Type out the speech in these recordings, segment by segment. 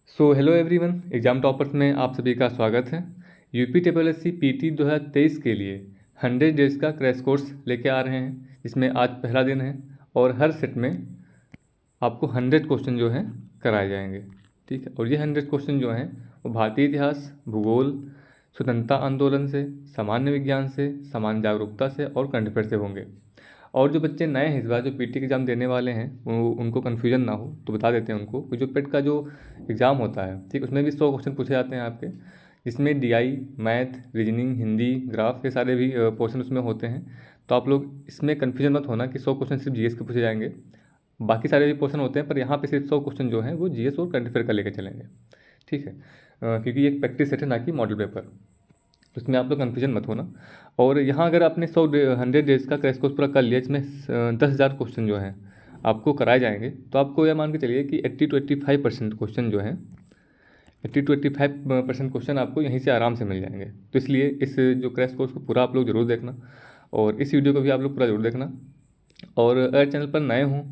Hello everyone, exam toppers में आप सभी का स्वागत है। UP triple S C PT 2023 के लिए 100 डेज का क्रैश कोर्स लेके आ रहे हैं, जिसमें आज पहला दिन है और हर सेट में आपको 100 क्वेश्चन जो हैं कराए जाएंगे। ठीक है, और ये 100 क्वेश्चन जो हैं वो भारतीय इतिहास, भूगोल, स्वतंत्रता आंदोलन से, सामान्य विज्ञान से, सामान्य जागरूकता से और करंट अफेयर से होंगे। और जो बच्चे नए हैं इस बार जो पीटी के एग्ज़ाम देने वाले हैं वो उनको कन्फ्यूजन ना हो तो बता देते हैं उनको कि जो पेट का जो एग्ज़ाम होता है, ठीक, उसमें भी 100 क्वेश्चन पूछे जाते हैं आपके, जिसमें DI, math, reasoning, Hindi, graph, ये सारे भी पोर्शन उसमें होते हैं। तो आप लोग इसमें कन्फ्यूजन मत होना कि 100 क्वेश्चन सिर्फ जीएस के पूछे जाएंगे, बाकी सारे भी पोर्शन होते हैं, पर यहाँ पे सिर्फ 100 क्वेश्चन जो हैं वो जीएस और करंट अफेयर का लेकर चलेंगे। ठीक है, क्योंकि ये एक प्रैक्टिस सेट है ना कि मॉडल पेपर, तो इसमें आप लोग कन्फ्यूजन मत होना। और यहाँ अगर आपने 100 डेज का क्रैश कोर्स पूरा कर लिया, इसमें 10,000 क्वेश्चन जो हैं आपको कराए जाएंगे, तो आपको यह मान के चलिए कि 80 to 85% क्वेश्चन जो हैं, 80 to 85% क्वेश्चन आपको यहीं से आराम से मिल जाएंगे। तो इसलिए इस जो क्रैश कोर्स को पूरा आप लोग ज़रूर देखना, और इस वीडियो को भी आप लोग पूरा ज़रूर देखना। और अगर चैनल पर नए हों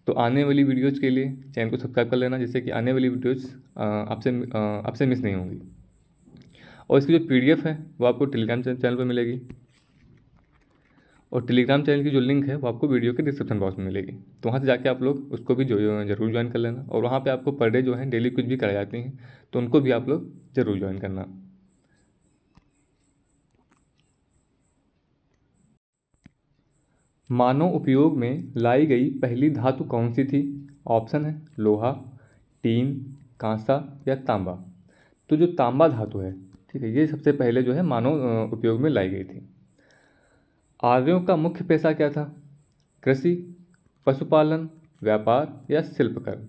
तो आने वाली वीडियोज़ के लिए चैनल को सब्सक्राइब कर लेना, जिससे कि आने वाली वीडियोज़ आपसे मिस नहीं होंगी। और इसकी जो पीडीएफ है वो आपको टेलीग्राम चैनल पर मिलेगी, और टेलीग्राम चैनल की जो लिंक है वो आपको वीडियो के डिस्क्रिप्शन बॉक्स में मिलेगी। तो वहाँ से जाके आप लोग उसको भी जरूर ज्वाइन कर लेना, और वहाँ पे आपको पर डे जो है डेली कुछ भी कराई जाती हैं, तो उनको भी आप लोग ज़रूर ज्वाइन करना। मानव उपयोग में लाई गई पहली धातु कौन सी थी? ऑप्शन है लोहा, टीन, कांसा या तांबा। तो जो तांबा धातु है, ठीक है, ये सबसे पहले जो है मानव उपयोग में लाई गई थी। आर्यों का मुख्य पेशा क्या था? कृषि, पशुपालन, व्यापार या शिल्पकर्म।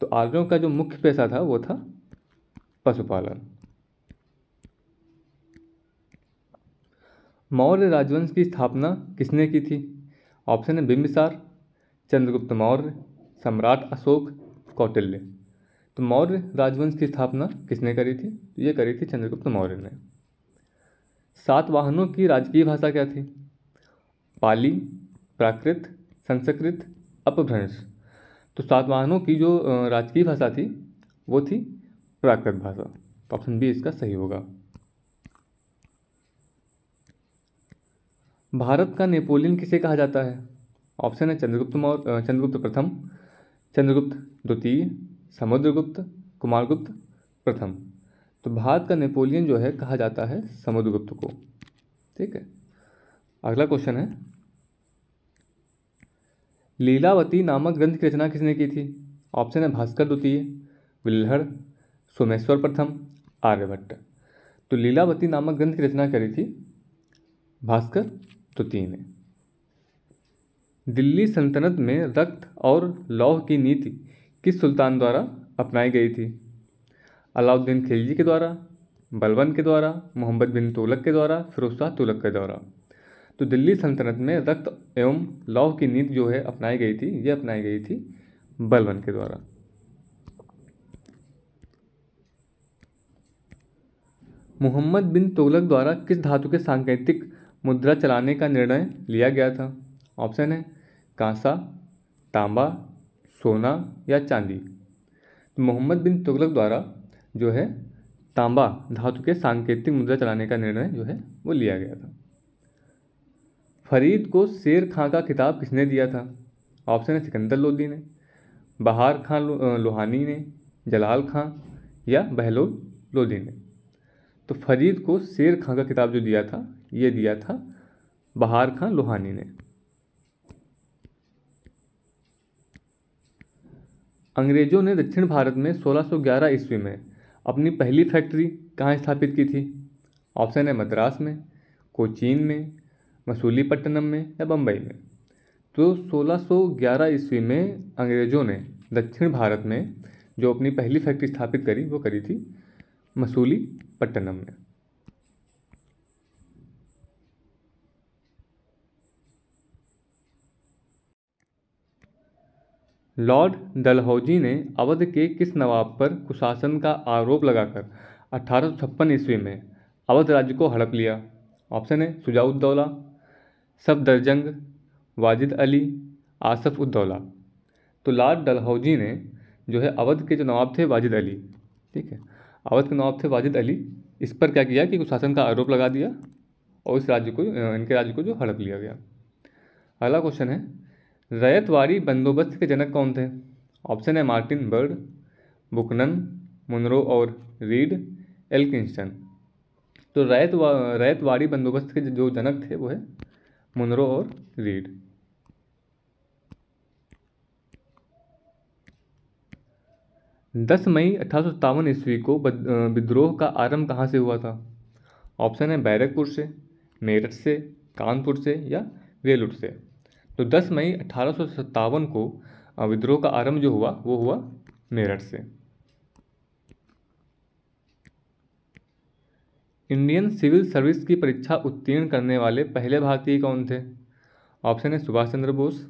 तो आर्यों का जो मुख्य पेशा था वो था पशुपालन। मौर्य राजवंश की स्थापना किसने की थी? ऑप्शन है बिंबिसार, चंद्रगुप्त मौर्य, सम्राट अशोक, कौटिल्य। तो मौर्य राजवंश की स्थापना किसने करी थी? तो ये करी थी चंद्रगुप्त मौर्य ने। सातवाहनों की राजकीय भाषा क्या थी? पाली, प्राकृत, संस्कृत, अपभ्रंश। तो सातवाहनों की जो राजकीय भाषा थी वो थी प्राकृत भाषा। तो ऑप्शन बी इसका सही होगा। भारत का नेपोलियन किसे कहा जाता है? ऑप्शन है चंद्रगुप्त प्रथम, चंद्रगुप्त द्वितीय, समुद्रगुप्त, कुमारगुप्त प्रथम। तो भारत का नेपोलियन जो है कहा जाता है समुद्रगुप्त को। ठीक है, अगला क्वेश्चन है, लीलावती नामक ग्रंथ की रचना किसने की थी? ऑप्शन है भास्कर द्वितीय, विल्हड़, सोमेश्वर प्रथम, आर्यभट्ट। तो लीलावती नामक ग्रंथ की रचना करी थी भास्कर द्वितीय ने। दिल्ली सल्तनत में रक्त और लौह की नीति किस सुल्तान द्वारा अपनाई गई थी? अलाउद्दीन खिलजी के द्वारा, बलबन के द्वारा, मोहम्मद बिन तुगलक के द्वारा, फिरोज शाह तुगलक के द्वारा। तो दिल्ली सल्तनत में रक्त एवं लौह की नीति जो है अपनाई गई थी, ये अपनाई गई थी बलबन के द्वारा। मोहम्मद बिन तुगलक द्वारा किस धातु के सांकेतिक मुद्रा चलाने का निर्णय लिया गया था? ऑप्शन है कांसा, तांबा, सोना या चांदी। तो मोहम्मद बिन तुगलक द्वारा जो है तांबा धातु के सांकेतिक मुद्रा चलाने का निर्णय जो है वो लिया गया था। फरीद को शेर खां का खिताब किसने दिया था? ऑप्शन है सिकंदर लोदी ने, बहार खां लोहानी ने, जलाल खां या बहलोल लोदी ने। तो फरीद को शेर खां का खिताब जो दिया था ये दिया था बहार खां लोहानी ने। अंग्रेजों ने दक्षिण भारत में 1611 ईस्वी में अपनी पहली फैक्ट्री कहाँ स्थापित की थी? ऑप्शन है मद्रास में, कोचीन में, मसूलीपट्टनम में या बम्बई में। तो 1611 ईस्वी में अंग्रेजों ने दक्षिण भारत में जो अपनी पहली फैक्ट्री स्थापित करी वो करी थी मसूलीपट्टनम में। लॉर्ड डलहौजी ने अवध के किस नवाब पर कुशासन का आरोप लगाकर 1856 ईस्वी में अवध राज्य को हड़प लिया? ऑप्शन है शुजाउद्दौला, सफदरजंग, वाजिद अली, आसफ उद्दौला। तो लॉर्ड डलहौजी ने जो है अवध के जो नवाब थे वाजिद अली, ठीक है, अवध के नवाब थे वाजिद अली, इस पर क्या किया कि कुशासन का आरोप लगा दिया और इस राज्य को इनके राज्य को जो हड़प लिया गया। अगला क्वेश्चन है, रैयतवाड़ी बंदोबस्त के जनक कौन थे? ऑप्शन है मार्टिन बर्ड, बुकनन, मुनरो और रीड, एल्किंस्टन। तो रैयतवाड़ी बंदोबस्त के जो जनक थे वो है मुनरो और रीड। दस मई 1857 ईस्वी को विद्रोह का आरंभ कहाँ से हुआ था? ऑप्शन है बैरकपुर से, मेरठ से, कानपुर से या वेलुर से। तो 10 मई 1857 को विद्रोह का आरंभ जो हुआ वो हुआ मेरठ से। इंडियन सिविल सर्विस की परीक्षा उत्तीर्ण करने वाले पहले भारतीय कौन थे? ऑप्शन है सुभाष चंद्र बोस,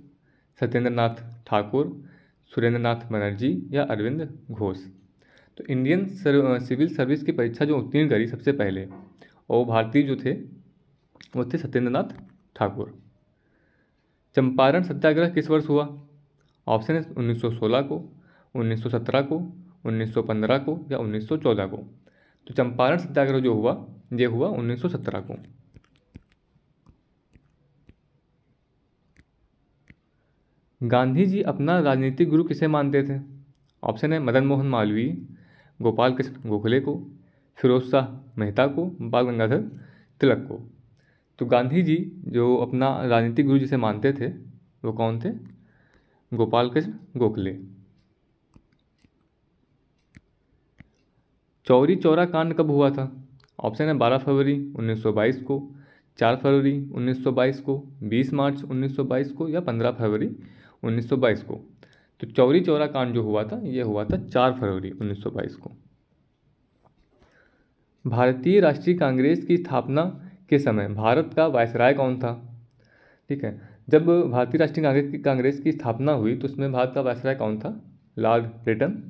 सत्येंद्र नाथ ठाकुर, सुरेंद्र नाथ बनर्जी या अरविंद घोष। तो इंडियन सिविल सर्विस की परीक्षा जो उत्तीर्ण करी सबसे पहले और भारतीय जो थे वो थे सत्येंद्र नाथ ठाकुर। चंपारण सत्याग्रह किस वर्ष हुआ? ऑप्शन है 1916 को, 1917 को, 1915 को या 1914 को। तो चंपारण सत्याग्रह जो हुआ ये हुआ 1917 को। गांधी जी अपना राजनीतिक गुरु किसे मानते थे? ऑप्शन है मदन मोहन मालवीय, गोपाल कृष्ण गोखले को, फिरोज शाह मेहता को, बाल गंगाधर तिलक को। तो गांधी जी जो अपना राजनीतिक गुरु जिसे मानते थे वो कौन थे? गोपाल कृष्ण गोखले। चौरी चौरा कांड कब हुआ था? ऑप्शन है 12 फरवरी 1922 को, 4 फरवरी 1922 को, 20 मार्च 1922 को या 15 फरवरी 1922 को। तो चौरी चौरा कांड जो हुआ था ये हुआ था 4 फरवरी 1922 को। भारतीय राष्ट्रीय कांग्रेस की स्थापना के समय भारत का वायसराय कौन था? ठीक है, जब भारतीय राष्ट्रीय कांग्रेस की स्थापना हुई तो उसमें भारत का वायसराय कौन था? Lord Lytton,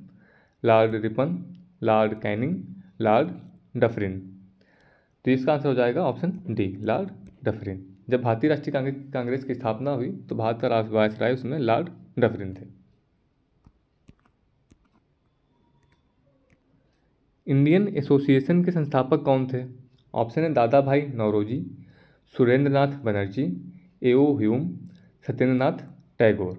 Lord Ripon, Lord Canning, Lord Dufferin. तो इसका आंसर हो जाएगा ऑप्शन डी, लॉर्ड डफरिन। जब भारतीय राष्ट्रीय कांग्रेस की स्थापना हुई तो भारत का वायसराय उसमें लॉर्ड डफरिन थे। इंडियन एसोसिएशन के संस्थापक कौन थे? ऑप्शन है दादा भाई नौरोजी, सुरेंद्र नाथ बनर्जी, एओ ह्यूम, सत्येंद्र नाथ टैगोर।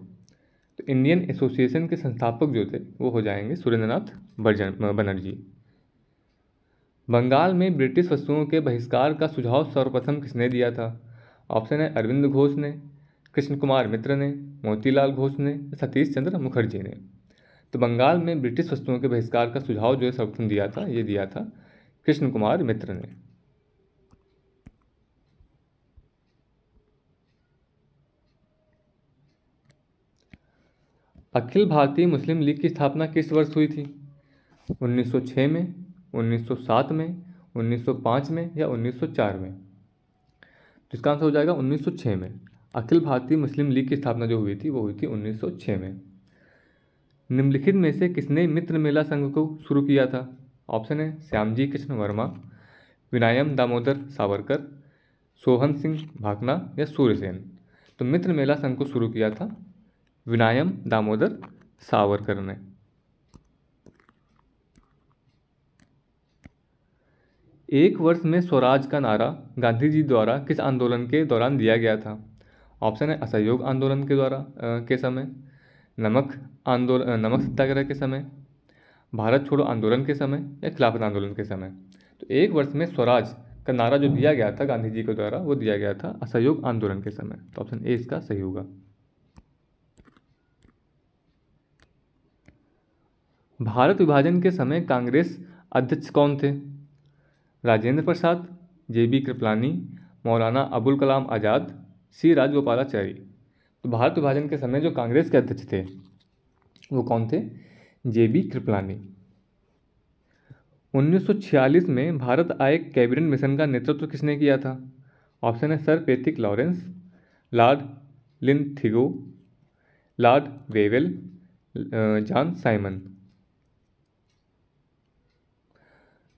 तो इंडियन एसोसिएशन के संस्थापक जो थे वो हो जाएंगे सुरेंद्र नाथ बनर्जी। बंगाल में ब्रिटिश वस्तुओं के बहिष्कार का सुझाव सर्वप्रथम किसने दिया था? ऑप्शन है अरविंद घोष ने, कृष्ण कुमार मित्र ने, मोतीलाल घोष ने, सतीश चंद्र मुखर्जी ने। तो बंगाल में ब्रिटिश वस्तुओं के बहिष्कार का सुझाव जो है सर्वप्रथम दिया था ये दिया था कृष्ण कुमार मित्र ने। अखिल भारतीय मुस्लिम लीग की स्थापना किस वर्ष हुई थी? 1906 में, 1907 में, 1905 में या 1904 में? तो इसका आंसर हो जाएगा 1906 में। अखिल भारतीय मुस्लिम लीग की स्थापना जो हुई थी वो हुई थी 1906 में। निम्नलिखित में से किसने मित्र मेला संघ को शुरू किया था? ऑप्शन है श्यामजी कृष्ण वर्मा, विनायम दामोदर सावरकर, सोहन सिंह भाकना या सूर्यसेन। तो मित्र मेला संघ को शुरू किया था विनायम दामोदर सावरकर ने। एक वर्ष में स्वराज का नारा गांधी जी द्वारा किस आंदोलन के दौरान दिया गया था? ऑप्शन है असहयोग आंदोलन के द्वारा के समय, नमक सत्याग्रह के समय, भारत छोड़ो आंदोलन के समय या खिलाफत आंदोलन के समय। तो एक वर्ष में स्वराज का नारा जो दिया गया था गांधी जी के द्वारा वो दिया गया था असहयोग आंदोलन के समय। तो ऑप्शन ए इसका सही होगा। भारत विभाजन के समय कांग्रेस अध्यक्ष कौन थे? राजेंद्र प्रसाद, जेबी कृपलानी, मौलाना अबुल कलाम आज़ाद, सी राजगोपालाचारी। तो भारत विभाजन के समय जो कांग्रेस के अध्यक्ष थे वो कौन थे? जेबी कृपलानी। 1946 में भारत आए कैबिनेट मिशन का नेतृत्व किसने किया था? ऑप्शन है sir Patrick Lawrence, Lord Linlithgow, Lord Wavell, John Simon.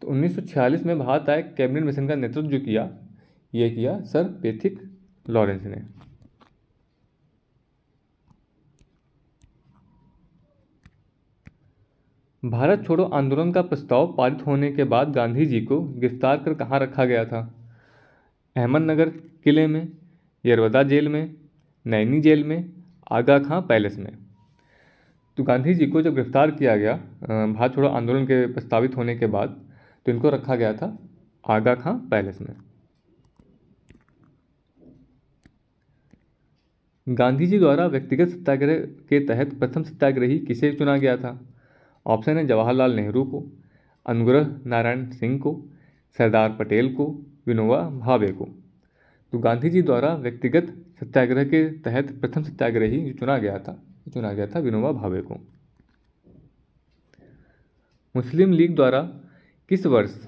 तो 1946 में भारत आए कैबिनेट मिशन का नेतृत्व जो किया ये किया सर पैट्रिक लॉरेंस ने। भारत छोड़ो आंदोलन का प्रस्ताव पारित होने के बाद गांधी जी को गिरफ्तार कर कहाँ रखा गया था? अहमदनगर किले में, यरवदा जेल में, नैनी जेल में, आगा खां पैलेस में। तो गांधी जी को जब गिरफ्तार किया गया भारत छोड़ो आंदोलन के प्रस्तावित होने के बाद, तो इनको रखा गया था आगा खां पैलेस में। गांधी जी द्वारा व्यक्तिगत सत्याग्रह के तहत प्रथम सत्याग्रही किसे चुना गया था? ऑप्शन है जवाहरलाल नेहरू को, अनुग्रह नारायण सिंह को, सरदार पटेल को, विनोबा भावे को। तो गांधी जी द्वारा व्यक्तिगत सत्याग्रह के तहत प्रथम सत्याग्रही जो चुना गया था विनोबा भावे को। मुस्लिम लीग द्वारा किस वर्ष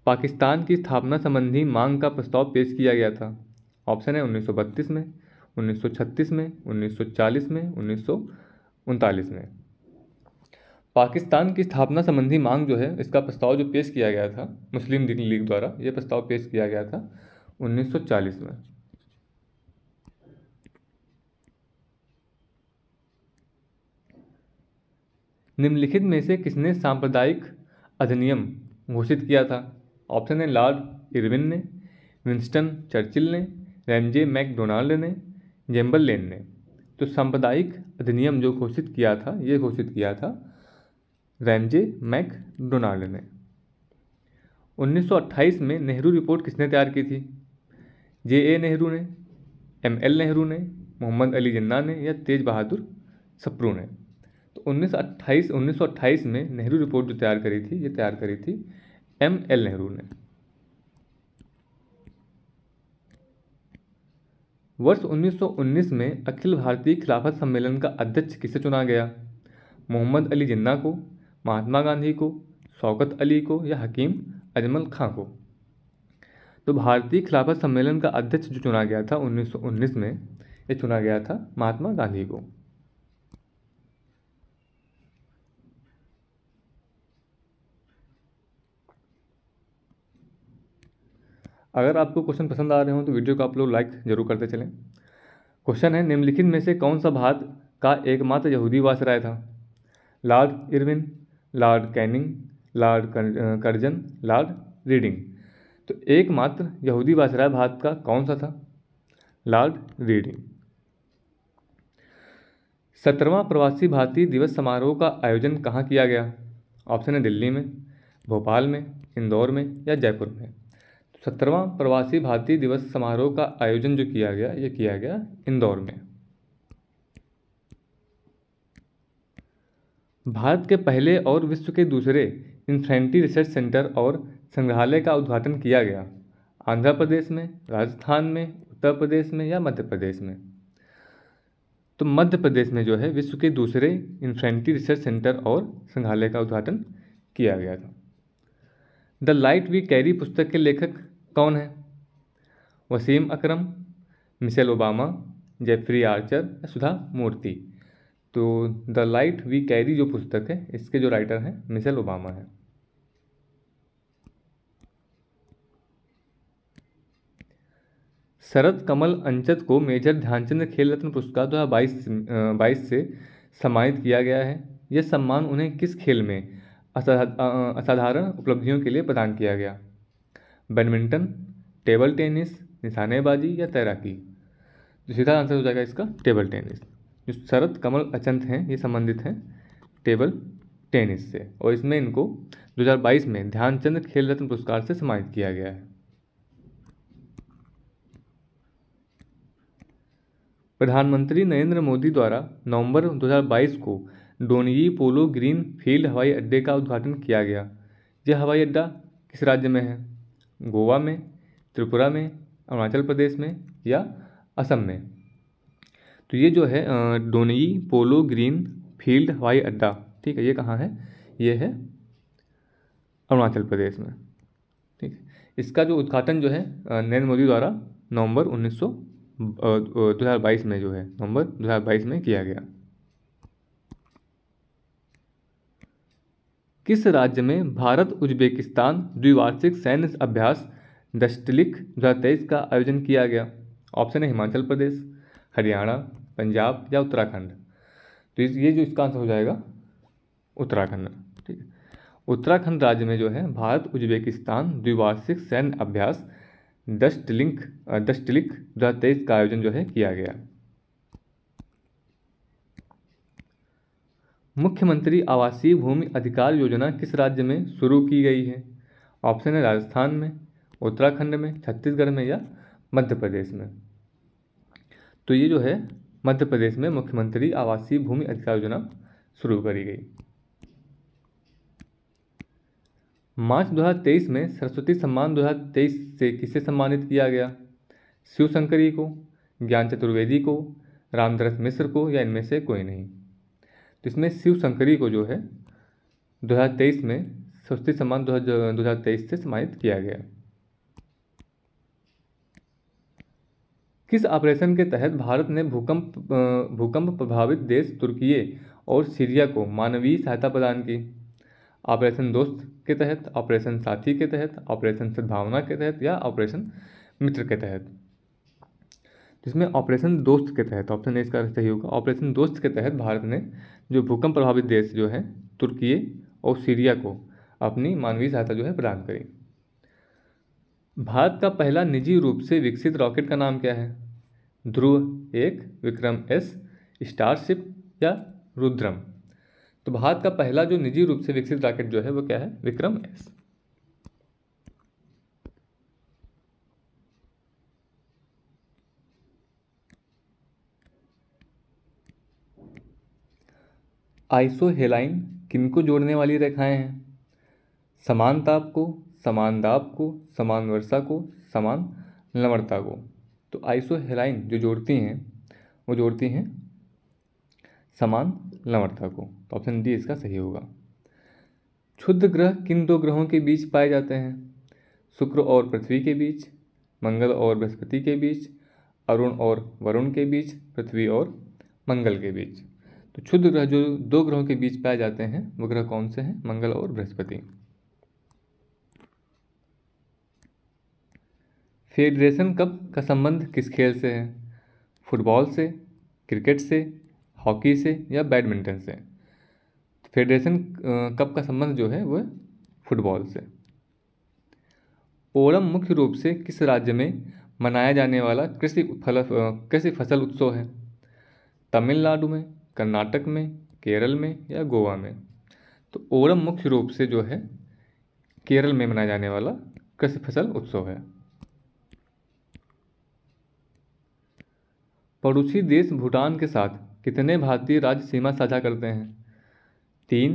पाकिस्तान की स्थापना संबंधी मांग का प्रस्ताव पेश किया गया था? ऑप्शन है 1932 में, 1936 में, 1940 में, 1939 में। पाकिस्तान की स्थापना संबंधी मांग जो है, इसका प्रस्ताव जो पेश किया गया था मुस्लिम लीग द्वारा, यह प्रस्ताव पेश किया गया था 1940 में। निम्नलिखित में से किसने सांप्रदायिक अधिनियम घोषित किया था? ऑप्शन है लॉर्ड इरविन ने, विंस्टन चर्चिल ने, रैमजे मैकडोनाल्ड ने, चेम्बरलेन ने। तो सांप्रदायिक अधिनियम जो घोषित किया था, ये घोषित किया था रैमजे मैकडोनाल्ड ने। 1928 में नेहरू रिपोर्ट किसने तैयार की थी? जे.ए. नेहरू ने, एम.एल. नेहरू ने, मोहम्मद अली जिन्ना ने, या तेज बहादुर सप्रू ने। तो 1928 में नेहरू रिपोर्ट जो तैयार करी थी, ये तैयार करी थी एम.एल. नेहरू ने। वर्ष 1919 में अखिल भारतीय खिलाफत सम्मेलन का अध्यक्ष किसे चुना गया? मोहम्मद अली जिन्ना को, महात्मा गांधी को, शौकत अली को, या हकीम अजमल खां को। तो भारतीय खिलाफत सम्मेलन का अध्यक्ष जो चुना गया था 1919 में, ये चुना गया था महात्मा गांधी को। अगर आपको क्वेश्चन पसंद आ रहे हो तो वीडियो को आप लोग लाइक जरूर करते चलें। क्वेश्चन है, निम्नलिखित में से कौन सा भारत का एकमात्र यहूदी वायसराय था? Lord Irwin, Lord Canning, Lord Curzon, Lord reading. तो एकमात्र यहूदी वायसराय भारत का कौन सा था? Lord reading. 17वां प्रवासी भारतीय दिवस समारोह का आयोजन कहाँ किया गया? ऑप्शन है दिल्ली में, भोपाल में, इंदौर में, या जयपुर में। 17वां प्रवासी भारतीय दिवस समारोह का आयोजन जो किया गया, ये किया गया इंदौर में। भारत के पहले और विश्व के दूसरे इन्फेंट्री रिसर्च सेंटर और संग्रहालय का उद्घाटन किया गया? आंध्र प्रदेश में, राजस्थान में, उत्तर प्रदेश में, या मध्य प्रदेश में। तो मध्य प्रदेश में जो है विश्व के दूसरे इन्फेंट्री रिसर्च सेंटर और संग्रहालय का उद्घाटन किया गया था। द लाइट वी कैरी पुस्तक के लेखक कौन है? वसीम अकरम, मिशेल ओबामा, जेफरी आर्चर, या सुधा मूर्ति। तो द लाइट वी कैरी जो पुस्तक है, इसके जो राइटर हैं मिशेल ओबामा है। शरद कमल अंचत को मेजर ध्यानचंद खेल रत्न पुरस्कार 2022 से सम्मानित किया गया है। यह सम्मान उन्हें किस खेल में असाधारण उपलब्धियों के लिए प्रदान किया गया? बैडमिंटन, टेबल टेनिस, निशानेबाजी, या तैराकी। तो सीधा आंसर हो जाएगा इसका टेबल टेनिस। जो शरद कमल अंचत हैं, ये संबंधित हैं टेबल टेनिस से, और इसमें इनको 2022 में ध्यानचंद खेल रत्न पुरस्कार से सम्मानित किया गया है। प्रधानमंत्री नरेंद्र मोदी द्वारा नवंबर 2022 को डोनियी पोलो ग्रीन फील्ड हवाई अड्डे का उद्घाटन किया गया। यह हवाई अड्डा किस राज्य में है? गोवा में, त्रिपुरा में, अरुणाचल प्रदेश में, या असम में। तो ये जो है डोनियी पोलो ग्रीन फील्ड हवाई अड्डा, ठीक है, ये कहाँ है? ये है अरुणाचल प्रदेश में। ठीक है, इसका जो उद्घाटन जो है नरेंद्र मोदी द्वारा नवंबर 2022 में जो है नवंबर 2022 में किया गया। किस राज्य में भारत उज्बेकिस्तान द्विवार्षिक सैन्य अभ्यास दशलिक 2023 का आयोजन किया गया? ऑप्शन है हिमाचल प्रदेश, हरियाणा, पंजाब, या उत्तराखंड। तो ये जो इसका आंसर हो जाएगा उत्तराखंड। ठीक है, उत्तराखंड राज्य में जो है भारत उज्बेकिस्तान द्विवार्षिक सैन्य अभ्यास दशटिलिंक 2023 का आयोजन जो है किया गया। मुख्यमंत्री आवासीय भूमि अधिकार योजना किस राज्य में शुरू की गई है? ऑप्शन है राजस्थान में, उत्तराखंड में, छत्तीसगढ़ में या मध्य प्रदेश में। तो ये जो है मध्य प्रदेश में मुख्यमंत्री आवासीय भूमि अधिकार योजना शुरू करी गई। मार्च 2023 में सरस्वती सम्मान 2023 से किसे सम्मानित किया गया? शिव शंकरी को, ज्ञान चतुर्वेदी को, रामधरस मिश्र को या इनमें से कोई नहीं। तो इसमें शिव शंकरी को जो है 2023 में सरस्वती सम्मान 2023 से सम्मानित किया गया। किस ऑपरेशन के तहत भारत ने भूकंप प्रभावित देश तुर्की और सीरिया को मानवीय सहायता प्रदान की? ऑपरेशन दोस्त के तहत, ऑपरेशन साथी के तहत, ऑपरेशन सद्भावना के तहत या ऑपरेशन मित्र के तहत। जिसमें ऑपरेशन दोस्त के तहत, ऑप्शन ए इसका सही होगा। ऑपरेशन दोस्त के तहत भारत ने जो भूकंप प्रभावित देश जो है तुर्की और सीरिया को अपनी मानवीय सहायता जो है प्रदान करी। भारत का पहला निजी रूप से विकसित रॉकेट का नाम क्या है? ध्रुव 1, विक्रम एस, स्टारशिप या रुद्रम। तो भारत का पहला जो निजी रूप से विकसित रॉकेट जो है वो क्या है? विक्रम एस। आइसोहेलाइन किनको जोड़ने वाली रेखाएं हैं? समान ताप को, समान दाब को, समान वर्षा को, समान लवणता को। तो आइसोहेलाइन जो जोड़ती हैं वो जोड़ती हैं समान लवणता को। तो ऑप्शन डी इसका सही होगा। क्षुद्र ग्रह किन दो ग्रहों के बीच पाए जाते हैं? शुक्र और पृथ्वी के बीच, मंगल और बृहस्पति के बीच, अरुण और वरुण के बीच, पृथ्वी और मंगल के बीच। तो क्षुद्र ग्रह जो दो ग्रहों के बीच पाए जाते हैं वो ग्रह कौन से हैं? मंगल और बृहस्पति। फेडरेशन कप का संबंध किस खेल से है? फुटबॉल से, क्रिकेट से, हॉकी से या बैडमिंटन से। फेडरेशन कप का संबंध जो है वह फुटबॉल से। ओणम मुख्य रूप से किस राज्य में मनाया जाने वाला कृषि फसल उत्सव है? तमिलनाडु में, कर्नाटक में, केरल में या गोवा में। तो ओणम मुख्य रूप से जो है केरल में मनाया जाने वाला कृषि फसल उत्सव है। पड़ोसी देश भूटान के साथ कितने भारतीय राज्य सीमा साझा करते हैं? 3,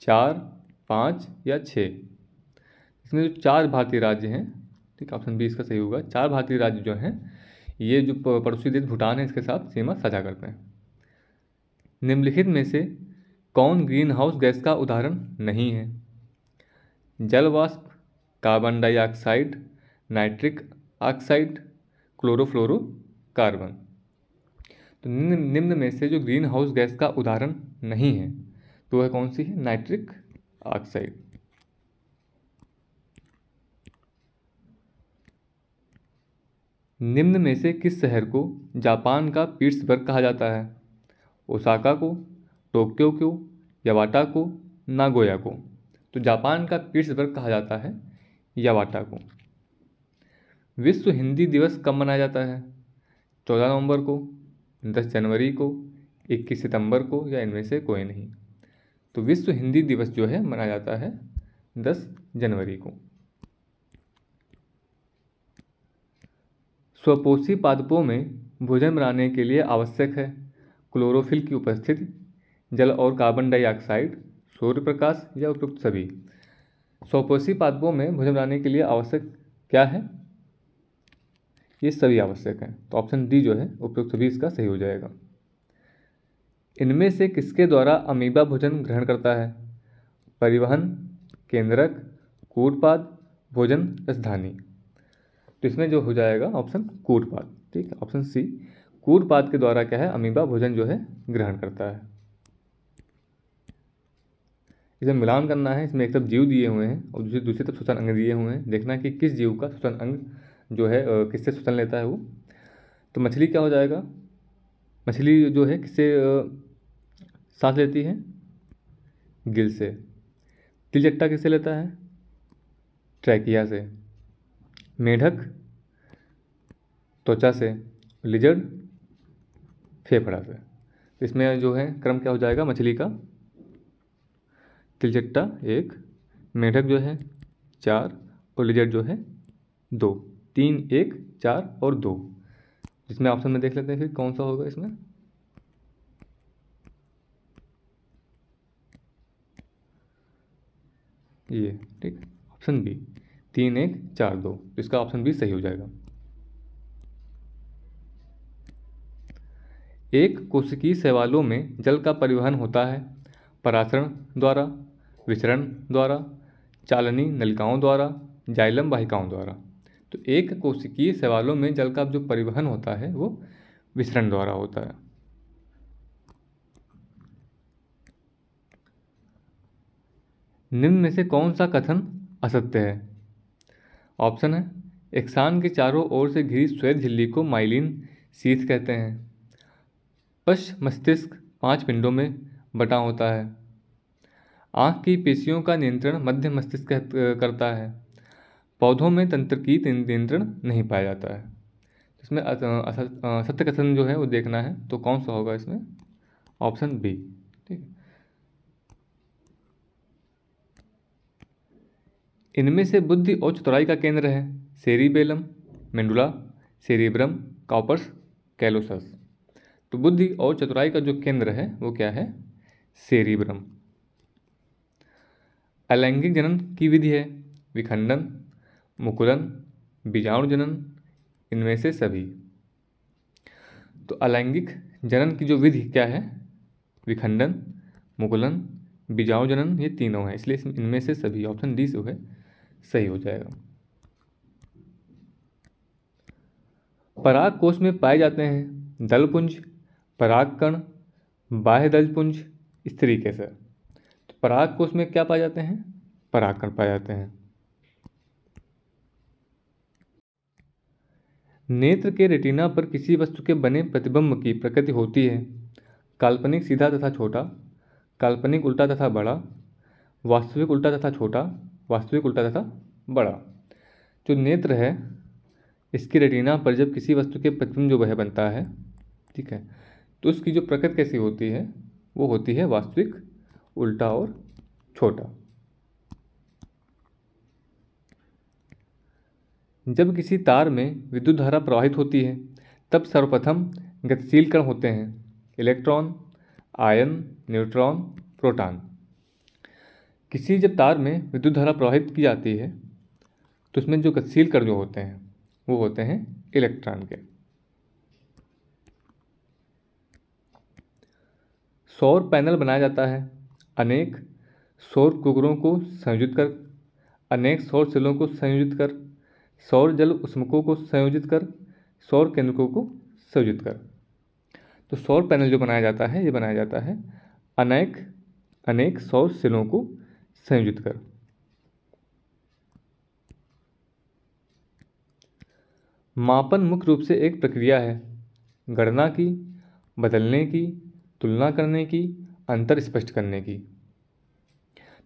4, 5 या 6। इसमें जो 4 भारतीय राज्य हैं, ठीक, ऑप्शन बी इसका सही होगा। 4 भारतीय राज्य जो हैं ये जो पड़ोसी देश भूटान है इसके साथ सीमा साझा करते हैं। निम्नलिखित में से कौन ग्रीन हाउस गैस का उदाहरण नहीं है? जल वाष्प, carbon dioxide, nitric oxide, chlorofluorocarbon. तो निम्न में से जो ग्रीन हाउस गैस का उदाहरण नहीं है तो वह कौन सी है? Nitric oxide. निम्न में से किस शहर को जापान का पीट्सबर्ग कहा जाता है? ओसाका को, टोक्यो को, यावाटा को, नागोया को। तो जापान का पीट्सबर्ग कहा जाता है यावाटा को। विश्व हिंदी दिवस कब मनाया जाता है? 14 नवंबर को, 10 जनवरी को, 21 सितंबर को या इनमें से कोई नहीं। तो विश्व हिंदी दिवस जो है मनाया जाता है 10 जनवरी को। स्वपोषी पादपों में भोजन बनाने के लिए आवश्यक है क्लोरोफिल की उपस्थिति, जल और कार्बन डाइऑक्साइड, सूर्य प्रकाश या उपयुक्त सभी। स्वपोषी पादपों में भोजन बनाने के लिए आवश्यक क्या है? ये सभी आवश्यक हैं। तो ऑप्शन डी जो है उपयुक्त सभी इसका सही हो जाएगा। इनमें से किसके द्वारा अमीबा भोजन ग्रहण करता है? परिवहन, केंद्रक, कूटपाद, भोजन रसधानी। तो इसमें जो हो जाएगा ऑप्शन कूटपाद, ठीक है, ऑप्शन सी कूटपाद के द्वारा क्या है? अमीबा भोजन जो है ग्रहण करता है। इसे मिलान करना है। इसमें एक तरफ जीव दिए हुए हैं और दूसरी तरफ श्वसन अंग दिए हुए हैं। देखना है कि किस जीव का श्वसन अंग जो है किससे श्वसन लेता है वो। तो मछली क्या हो जाएगा? मछली जो है किससे सांस लेती है? गिल से। तिलचट्टा किससे लेता है? ट्रैकिया से। मेढक त्वचा से, लिजर्ड फेफड़ा से। तो इसमें जो है क्रम क्या हो जाएगा मछली का? तिलचट्टा 1, मेढक जो है 4 और लिजर्ड जो है 2। 3, 1, 4 और 2। जिसमें ऑप्शन में देख लेते हैं फिर कौन सा होगा इसमें। ये ठीक, ऑप्शन बी 3, 1, 4, 2। तो इसका ऑप्शन बी सही हो जाएगा। एक कोशिकीय शैवालों में जल का परिवहन होता है परासरण द्वारा, विसरण द्वारा, चालनी नलिकाओं द्वारा, जाइलम वाहिकाओं द्वारा। तो एक कोशिकीय शैवालों में जल का जो परिवहन होता है वो विसरण द्वारा होता है। निम्न में से कौन सा कथन असत्य है? ऑप्शन है, एक्सान के चारों ओर से घिरी श्वेत झिल्ली को माइलिन शीथ कहते हैं। पश्च मस्तिष्क 5 पिंडों में बटा होता है। आँख की पेशियों का नियंत्रण मध्य मस्तिष्क करता है। पौधों में तंत्रिकी नियंत्रण नहीं पाया जाता है। इसमें सत्य कथन जो है वो देखना है, तो कौन सा होगा इसमें? Option B. ठीक है, इनमें से बुद्धि और चतुराई का केंद्र है सेरिबेलम, मेंडुला, सेरिब्रम, कॉर्पस कैलोसस। तो बुद्धि और चतुराई का जो केंद्र है वो क्या है? सेरिब्रम। अलैंगिक जनन की विधि है विखंडन, मुकुलन, बीजाणु जनन, इनमें से सभी। तो अलैंगिक जनन की जो विधि क्या है? विखंडन, मुकुलन, बीजाणु जनन, ये तीनों हैं, इसलिए इनमें से सभी, ऑप्शन डी जो है सही हो जाएगा। पराग कोश में पाए जाते हैं दलपुंज, परागकण, बाह्य दलपुंज, स्त्री केसर। तो पराग कोश में क्या पाए जाते हैं? परागकण पाए जाते हैं। नेत्र के रेटिना पर किसी वस्तु के बने प्रतिबिंब की प्रकृति होती है काल्पनिक सीधा तथा छोटा, काल्पनिक उल्टा तथा बड़ा, वास्तविक उल्टा तथा छोटा, वास्तविक उल्टा तथा बड़ा। जो नेत्र है इसकी रेटिना पर जब किसी वस्तु के प्रतिबिंब जो वह बनता है, ठीक है, तो उसकी जो प्रकृति कैसी होती है? वो होती है वास्तविक, उल्टा और छोटा। जब किसी तार में विद्युत धारा प्रवाहित होती है तब सर्वप्रथम गतिशील कण होते हैं इलेक्ट्रॉन, आयन, न्यूट्रॉन, प्रोटॉन। किसी जब तार में विद्युत धारा प्रवाहित की जाती है तो उसमें जो गतिशील कण जो होते हैं वो होते हैं इलेक्ट्रॉन के। सौर पैनल बनाया जाता है अनेक सौर कुकरों को संयोजित कर, अनेक सौर सेलों को संयोजित कर, सौर जल उष्मकों को संयोजित कर, सौर केंद्रकों को संयोजित कर। तो सौर पैनल जो बनाया जाता है ये बनाया जाता है अनेक सौर सेलों को संयोजित कर। मापन मुख्य रूप से एक प्रक्रिया है गणना की, बदलने की, तुलना करने की, अंतर स्पष्ट करने की।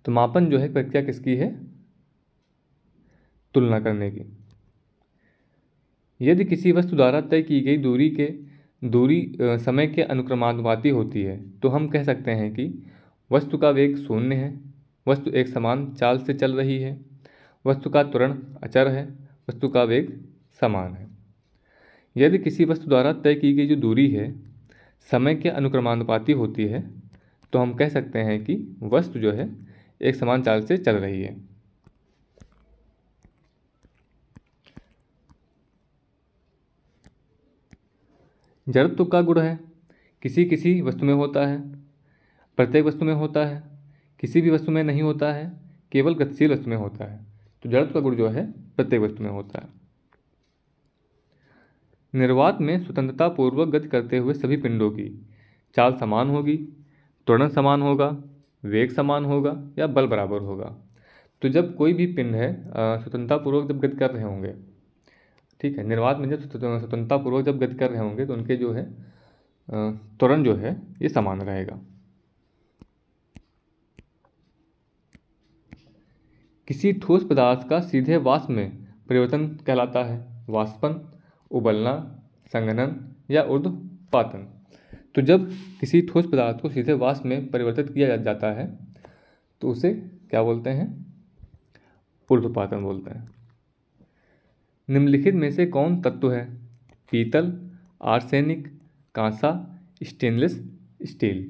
तो मापन जो है प्रक्रिया किसकी है? तुलना करने की। यदि किसी वस्तु द्वारा तय की गई दूरी समय के अनुक्रमानुपाती होती है तो हम कह सकते हैं कि वस्तु का वेग 0 है, वस्तु एक समान चाल से चल रही है, वस्तु का त्वरण अचर है, वस्तु का वेग समान है। यदि किसी वस्तु द्वारा तय की गई जो दूरी है समय के अनुक्रमानुपाती होती है तो हम कह सकते हैं कि वस्तु जो है एक समान चाल से चल रही है। जड़त्व का गुण है किसी किसी वस्तु में होता है, प्रत्येक वस्तु में होता है, किसी भी वस्तु में नहीं होता है, केवल गतिशील वस्तु में होता है। तो जड़त्व का गुण जो है प्रत्येक वस्तु में होता है। निर्वात में स्वतंत्रता पूर्वक गति करते हुए सभी पिंडों की चाल समान होगी, त्वरण समान होगा, वेग समान होगा या बल बराबर होगा। तो जब कोई भी पिंड है स्वतंत्रता पूर्वक जब गति कर रहे होंगे, ठीक है, निर्वात में जब स्वतंत्रता पूर्वक जब गति कर रहे होंगे तो उनके जो है त्वरण जो है ये समान रहेगा। किसी ठोस पदार्थ का सीधे वाष्प में परिवर्तन कहलाता है वाष्पन, उबलना, संघनन या ऊर्ध्वपातन। तो जब किसी ठोस पदार्थ को सीधे वाष्प में परिवर्तित किया जाता है तो उसे क्या बोलते हैं? ऊर्ध्वपातन बोलते हैं। निम्नलिखित में से कौन तत्व है? पीतल, आर्सेनिक, कांसा, स्टेनलेस स्टील।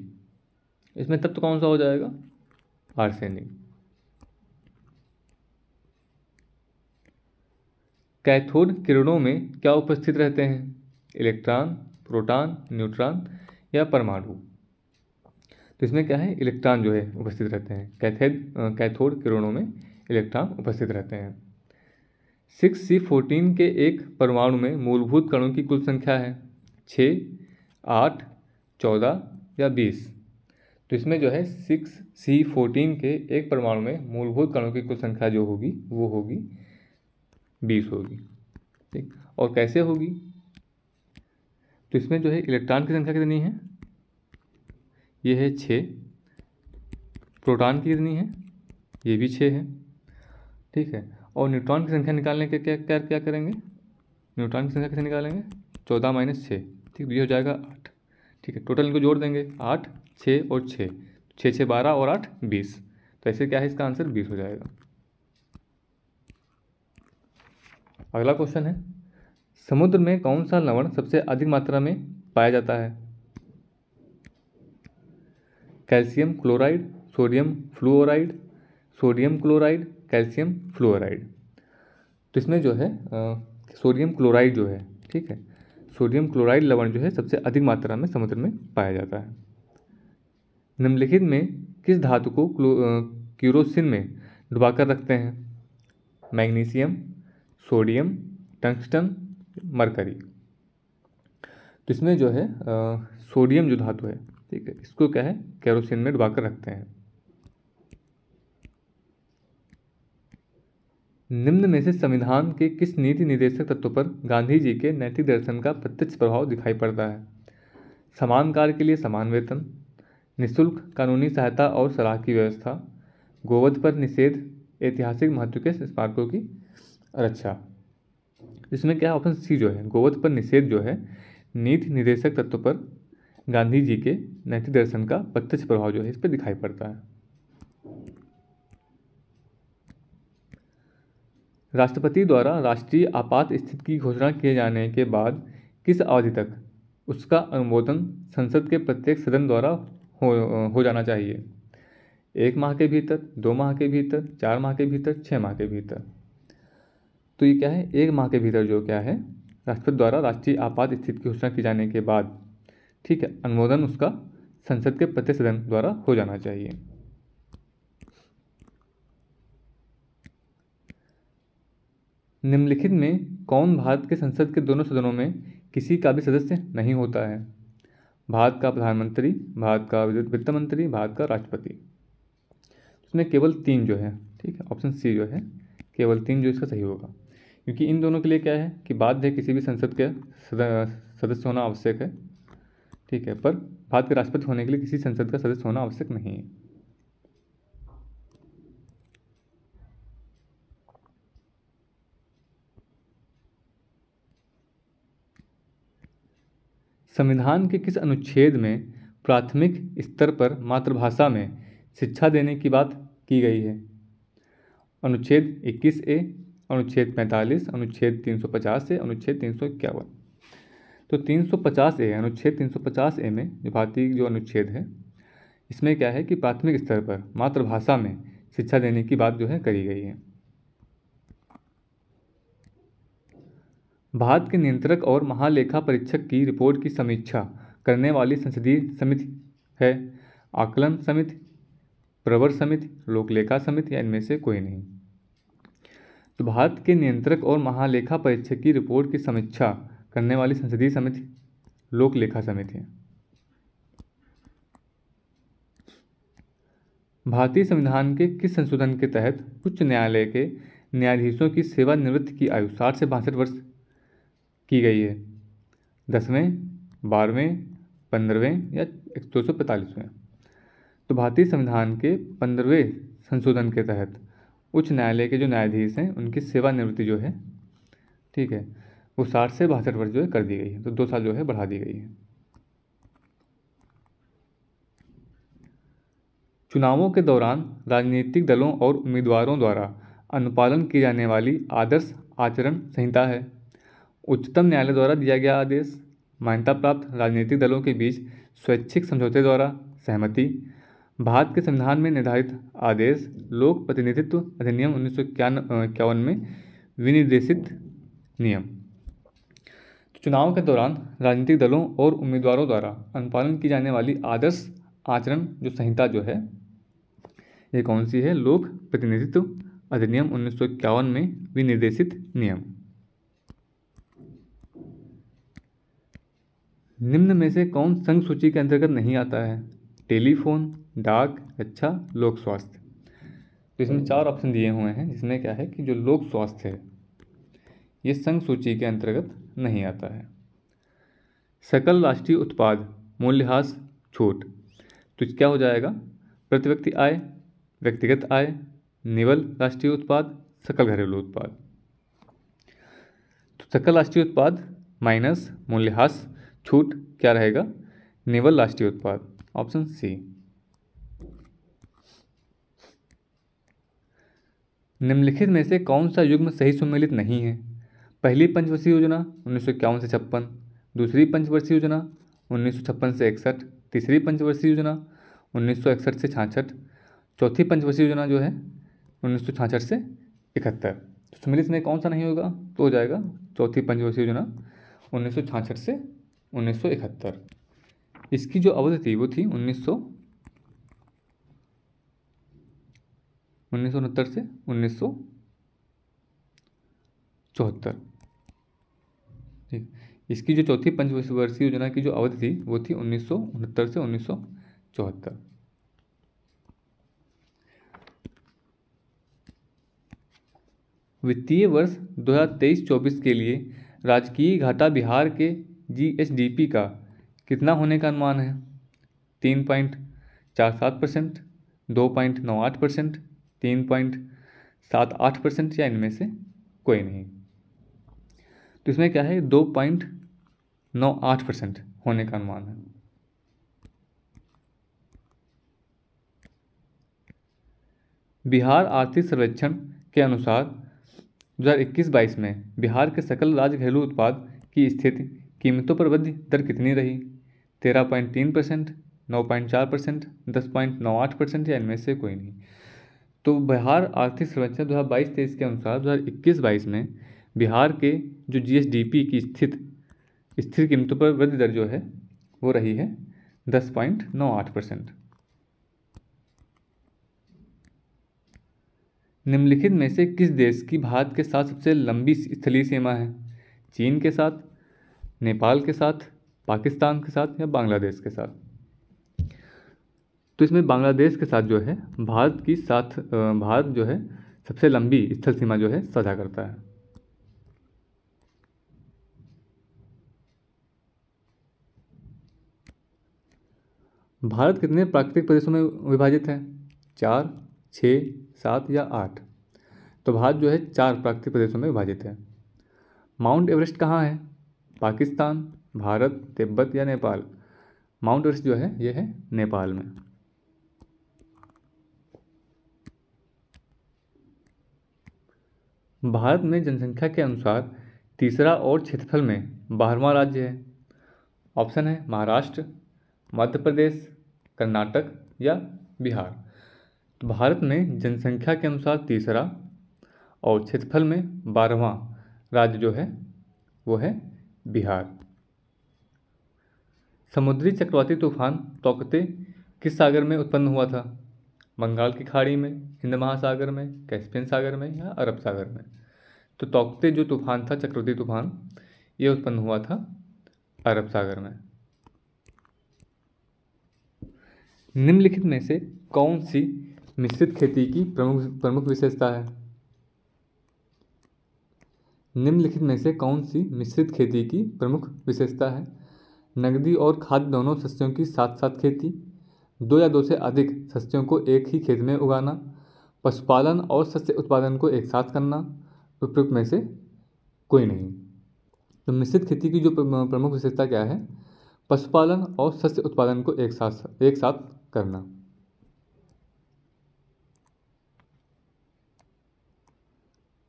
इसमें तत्व कौन सा हो जाएगा? आर्सेनिक। कैथोड किरणों में क्या उपस्थित रहते हैं? इलेक्ट्रॉन, प्रोटॉन, न्यूट्रॉन या परमाणु। तो इसमें क्या है? इलेक्ट्रॉन जो है उपस्थित रहते हैं। कैथोड किरणों में इलेक्ट्रॉन उपस्थित रहते हैं। 6C14 के एक परमाणु में मूलभूत कणों की कुल संख्या है 6, 8, 14 या 20। तो इसमें जो है 6C14 के एक परमाणु में मूलभूत कणों की कुल संख्या जो होगी वो होगी 20 होगी। ठीक, और कैसे होगी? तो इसमें जो है इलेक्ट्रॉन की संख्या कितनी है? ये है 6। प्रोटॉन की कितनी है? ये भी 6 है। ठीक है, और न्यूट्रॉन की संख्या निकालने के क्या क्या क्या करेंगे? न्यूट्रॉन की संख्या कैसे निकालेंगे? 14 - 6। ठीक, ये हो जाएगा 8। ठीक है, टोटल इनको जोड़ देंगे 8, 6 और 6। 6 6 12 और 8 20। तो ऐसे क्या है? इसका आंसर 20 हो जाएगा। अगला क्वेश्चन है, समुद्र में कौन सा लवण सबसे अधिक मात्रा में पाया जाता है? Calcium chloride, sodium fluoride, sodium chloride, calcium fluoride. तो इसमें जो है सोडियम क्लोराइड जो है, ठीक है, सोडियम क्लोराइड लवण जो है सबसे अधिक मात्रा में समुद्र में पाया जाता है। निम्नलिखित में किस धातु को क्यूरोसिन में डुबाकर रखते हैं? Magnesium, sodium, tungsten, mercury. तो इसमें जो है सोडियम जो धातु है, ठीक है, इसको क्या है? केरोसिन में डुबाकर रखते हैं। निम्न में से संविधान के किस नीति निर्देशक तत्व पर गांधी जी के नैतिक दर्शन का प्रत्यक्ष प्रभाव दिखाई पड़ता है? समान कार्य के लिए समान वेतन, निःशुल्क कानूनी सहायता और सलाह की व्यवस्था, गोवध पर निषेध, ऐतिहासिक महत्व के स्मारकों की रक्षा। इसमें क्या है? ऑप्शन सी जो है गोवध पर निषेध जो है नीति निर्देशक तत्व पर गांधी जी के नैतिक दर्शन का प्रत्यक्ष प्रभाव जो है इस पर दिखाई पड़ता है। राष्ट्रपति द्वारा राष्ट्रीय आपात स्थिति की घोषणा किए जाने के बाद किस अवधि तक उसका अनुमोदन संसद के प्रत्येक सदन द्वारा हो जाना चाहिए? 1 माह के भीतर, 2 माह के भीतर, 4 माह के भीतर, 6 माह के भीतर। तो ये क्या है? 1 माह के भीतर जो क्या है राष्ट्रपति द्वारा राष्ट्रीय आपात स्थिति की घोषणा की जाने के बाद, ठीक है, अनुमोदन उसका संसद के प्रत्येक सदन द्वारा हो जाना चाहिए। निम्नलिखित में कौन भारत के संसद के दोनों सदनों में किसी का भी सदस्य नहीं होता है? भारत का प्रधानमंत्री, भारत का वित्त मंत्री, भारत का राष्ट्रपति। इसमें केवल 3 जो है, ठीक है, ऑप्शन सी जो है केवल 3 जो इसका सही होगा, क्योंकि इन दोनों के लिए क्या है कि बाध्य किसी भी संसद के सदस्य होना आवश्यक है, ठीक है, पर भारत के राष्ट्रपति होने के लिए किसी संसद का सदस्य होना आवश्यक नहीं है। संविधान के किस अनुच्छेद में प्राथमिक स्तर पर मातृभाषा में शिक्षा देने की बात की गई है? अनुच्छेद 21A, अनुच्छेद 45, अनुच्छेद 350 से अनुच्छेद 351। तो 350A, अनुच्छेद 350A में जो भारतीय जो अनुच्छेद है इसमें क्या है कि प्राथमिक स्तर पर मातृभाषा में शिक्षा देने की बात जो है करी गई है। भारत के नियंत्रक और महालेखा परीक्षक की रिपोर्ट की समीक्षा करने वाली संसदीय समिति है? आकलन समिति, प्रवर समिति, लोकलेखा समिति या इनमें से कोई नहीं। तो भारत के नियंत्रक और महालेखा परीक्षक की रिपोर्ट की समीक्षा करने वाली संसदीय समिति लोकलेखा समिति है। भारतीय संविधान के किस संशोधन के तहत उच्च न्यायालय के न्यायाधीशों की सेवानिवृत्ति की आयु 60 से 62 वर्ष की गई है? 10वें, 12वें, 15वें या 245वें? तो भारतीय संविधान के 15वें संशोधन के तहत उच्च न्यायालय के जो न्यायाधीश हैं उनकी सेवानिवृत्ति जो है, ठीक है, वो 60 से 62 वर्ष जो है कर दी गई है, तो 2 साल जो है बढ़ा दी गई है। चुनावों के दौरान राजनीतिक दलों और उम्मीदवारों द्वारा अनुपालन की जाने वाली आदर्श आचरण संहिता है। उच्चतम न्यायालय द्वारा दिया गया आदेश। मान्यता प्राप्त राजनीतिक दलों के बीच स्वैच्छिक समझौते द्वारा सहमति। भारत के संविधान में निर्धारित आदेश। लोक प्रतिनिधित्व अधिनियम 1951 में विनिर्देशित नियम। चुनाव के दौरान राजनीतिक दलों और उम्मीदवारों द्वारा अनुपालन की जाने वाली आदर्श आचरण जो संहिता जो है, ये कौन सी है? लोक प्रतिनिधित्व अधिनियम 1951 में विनिर्देशित नियम। निम्न में से कौन संघ सूची के अंतर्गत नहीं आता है? टेलीफोन, डाक, रक्षा, लोक स्वास्थ्य। तो इसमें 4 ऑप्शन दिए हुए हैं, जिसमें क्या है कि जो लोक स्वास्थ्य है ये संघ सूची के अंतर्गत नहीं आता है। सकल राष्ट्रीय उत्पाद मूल्यह्रास छूट, तो क्या हो जाएगा? प्रति व्यक्ति आय, व्यक्तिगत आय, निवल राष्ट्रीय उत्पाद, सकल घरेलू उत्पाद। तो सकल राष्ट्रीय उत्पाद माइनस मूल्यह्रास छूट क्या रहेगा? निवल राष्ट्रीय उत्पाद, ऑप्शन सी। निम्नलिखित में से कौन सा युग्म सही सुमेलित नहीं है? पहली पंचवर्षीय योजना 1951 से 56, दूसरी पंचवर्षीय योजना 1956 से 61, तीसरी पंचवर्षीय योजना 1961 से 66, चौथी पंचवर्षीय योजना जो है 1966 से 71। तो सुमेलित में कौन सा नहीं होगा? तो हो जाएगा चौथी पंचवर्षीय योजना 1966 से 1971। इसकी जो अवधि थी वो थी 1969 से 1974। ठीक, इसकी जो चौथी पंचवर्षीय योजना की जो अवधि थी वो थी 1969 से 1974। वित्तीय वर्ष 2023-24 के लिए राजकीय घाटा बिहार के जीएसडीपी का कितना होने का अनुमान है? 3.48%, 2.98%, 3.78% या इनमें से कोई नहीं। तो इसमें क्या है? 2.98% होने का अनुमान है। बिहार आर्थिक सर्वेक्षण के अनुसार 2021-22 में बिहार के सकल राज्य घरेलू उत्पाद की स्थिति कीमतों पर वृद्धि दर कितनी रही? 13.3%, 9.4%, 10.98% या इनमें से कोई नहीं। तो बिहार आर्थिक सर्वेक्षण 2022-23 के अनुसार 2021-22 में बिहार के जो जीएसडीपी की स्थिर कीमतों पर वृद्धि दर जो है वो रही है 10.98%। निम्नलिखित में से किस देश की भारत के साथ सबसे लंबी स्थलीय सीमा है? चीन के साथ, नेपाल के साथ, पाकिस्तान के साथ या बांग्लादेश के साथ? तो इसमें बांग्लादेश के साथ जो है भारत जो है सबसे लंबी स्थल सीमा जो है साझा करता है। भारत कितने प्राकृतिक प्रदेशों में विभाजित है? 4, 6, 7 या 8? तो भारत जो है 4 प्राकृतिक प्रदेशों में विभाजित है। माउंट एवरेस्ट कहाँ है? पाकिस्तान, भारत, तिब्बत या नेपाल? माउंट एवरेस्ट जो है ये है नेपाल में। भारत में जनसंख्या के अनुसार तीसरा और क्षेत्रफल में 12वां राज्य है। ऑप्शन है महाराष्ट्र, मध्य प्रदेश, कर्नाटक या बिहार। तो भारत में जनसंख्या के अनुसार तीसरा और क्षेत्रफल में 12वां राज्य जो है वो है बिहार। समुद्री चक्रवाती तूफान तौकते किस सागर में उत्पन्न हुआ था? बंगाल की खाड़ी में, हिंद महासागर में, कैस्पियन सागर में या अरब सागर में? तो तौकते जो तूफान था, चक्रवाती तूफान, ये उत्पन्न हुआ था अरब सागर में। निम्नलिखित में से कौन सी मिश्रित खेती की प्रमुख विशेषता है? निम्नलिखित में से कौन सी मिश्रित खेती की प्रमुख विशेषता है? नकदी और खाद्य दोनों शस्यों की साथ साथ खेती, 2 या 2 से अधिक शस्यों को एक ही खेत में उगाना, पशुपालन और शस्य उत्पादन को एक साथ करना, उपयुक्त में से कोई नहीं। तो मिश्रित खेती की जो प्रमुख विशेषता क्या है? पशुपालन और शस्य उत्पादन को एक साथ करना।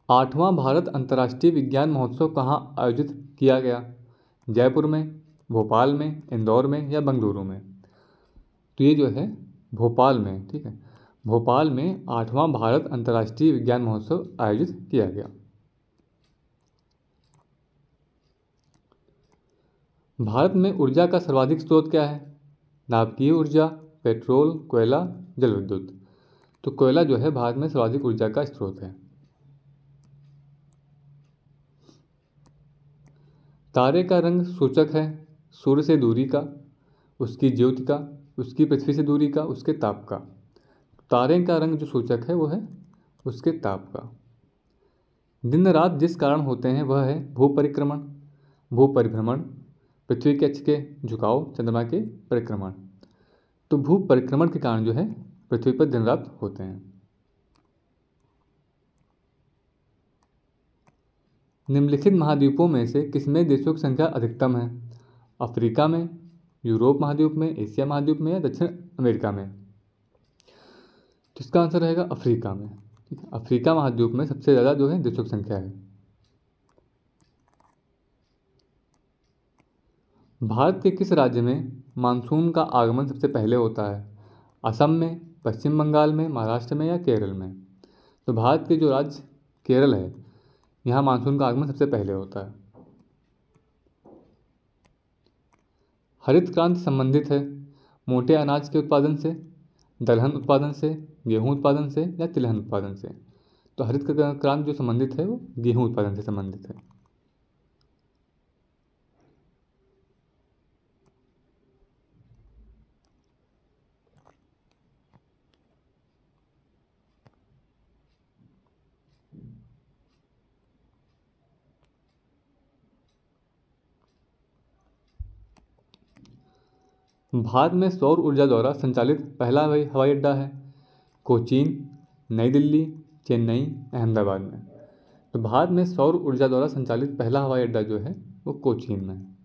आठवां भारत अंतर्राष्ट्रीय विज्ञान महोत्सव कहाँ आयोजित किया गया? जयपुर में, भोपाल में, इंदौर में या बेंगलुरु में? तो ये जो है भोपाल में, ठीक है, भोपाल में 8वां भारत अंतर्राष्ट्रीय विज्ञान महोत्सव आयोजित किया गया। भारत में ऊर्जा का सर्वाधिक स्रोत क्या है? नाभिकीय ऊर्जा, पेट्रोल, कोयला, जल विद्युत? तो कोयला जो है भारत में सर्वाधिक ऊर्जा का स्रोत है। तारे का रंग सूचक है सूर्य से दूरी का, उसकी ज्योति का, उसकी पृथ्वी से दूरी का, उसके ताप का। तारे का रंग जो सूचक है वो है उसके ताप का। दिन रात जिस कारण होते हैं वह है भूपरिक्रमण, भूपरिभ्रमण, पृथ्वी के अक्ष के झुकाव, चंद्रमा के परिक्रमण। तो भूपरिक्रमण के कारण जो है पृथ्वी पर दिन रात होते हैं। निम्नलिखित महाद्वीपों में से किसमें देशों की संख्या अधिकतम है? अफ्रीका में, यूरोप महाद्वीप में, एशिया महाद्वीप में या दक्षिण अमेरिका में? तो इसका आंसर रहेगा अफ्रीका में, ठीक है। अफ्रीका महाद्वीप में सबसे ज़्यादा जो है देशों की संख्या है। भारत के किस राज्य में मानसून का आगमन सबसे पहले होता है? असम में, पश्चिम बंगाल में, महाराष्ट्र में या केरल में? तो भारत के जो राज्य केरल है, यहाँ मानसून का आगमन सबसे पहले होता है। हरित क्रांति संबंधित है मोटे अनाज के उत्पादन से, दलहन उत्पादन से, गेहूं उत्पादन से या तिलहन उत्पादन से? तो हरित क्रांति जो संबंधित है वो गेहूं उत्पादन से संबंधित है। भारत में सौर ऊर्जा द्वारा संचालित पहला हवाई अड्डा है कोचीन, नई दिल्ली, चेन्नई, अहमदाबाद में? तो भारत में सौर ऊर्जा द्वारा संचालित पहला हवाई अड्डा जो है वो कोचीन में।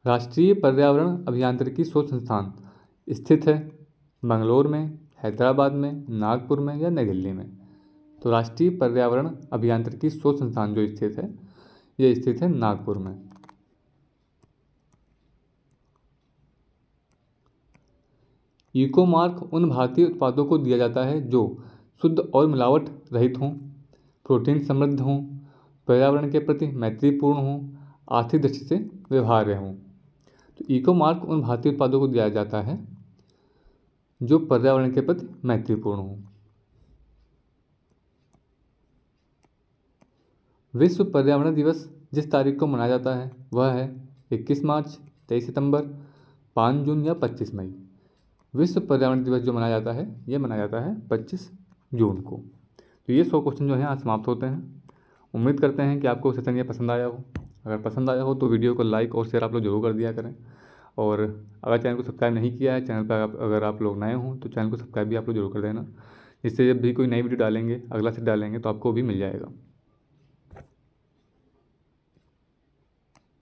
राष्ट्रीय पर्यावरण अभियांत्रिकी शोध संस्थान स्थित है बेंगलोर में, हैदराबाद में, नागपुर में या नई दिल्ली में? तो राष्ट्रीय पर्यावरण अभियांत्रिकी शोध संस्थान जो स्थित है ये स्थित है नागपुर में। इको मार्क उन भारतीय उत्पादों को दिया जाता है जो शुद्ध और मिलावट रहित हों, प्रोटीन समृद्ध हों, पर्यावरण के प्रति मैत्रीपूर्ण हों, आर्थिक दृष्टि से व्यवहार्य हों। तो इको मार्क उन भारतीय उत्पादों को दिया जाता है जो पर्यावरण के प्रति मैत्रीपूर्ण हों। विश्व पर्यावरण दिवस जिस तारीख को मनाया जाता है वह है 21 मार्च, 23 सितंबर, 5 जून या 25 मई? विश्व पर्यावरण दिवस जो मनाया जाता है ये मनाया जाता है 25 जून को। तो ये 100 क्वेश्चन जो हैं आज समाप्त होते हैं। उम्मीद करते हैं कि आपको सेशन ये पसंद आया हो। अगर पसंद आया हो तो वीडियो को लाइक और शेयर आप लोग जरूर कर दिया करें। और अगर चैनल को सब्सक्राइब नहीं किया है, चैनल पर अगर आप लोग नए हों तो चैनल को सब्सक्राइब भी आप लोग जरूर कर देना, जिससे जब भी कोई नई वीडियो डालेंगे, अगला सेट डालेंगे तो आपको भी मिल जाएगा।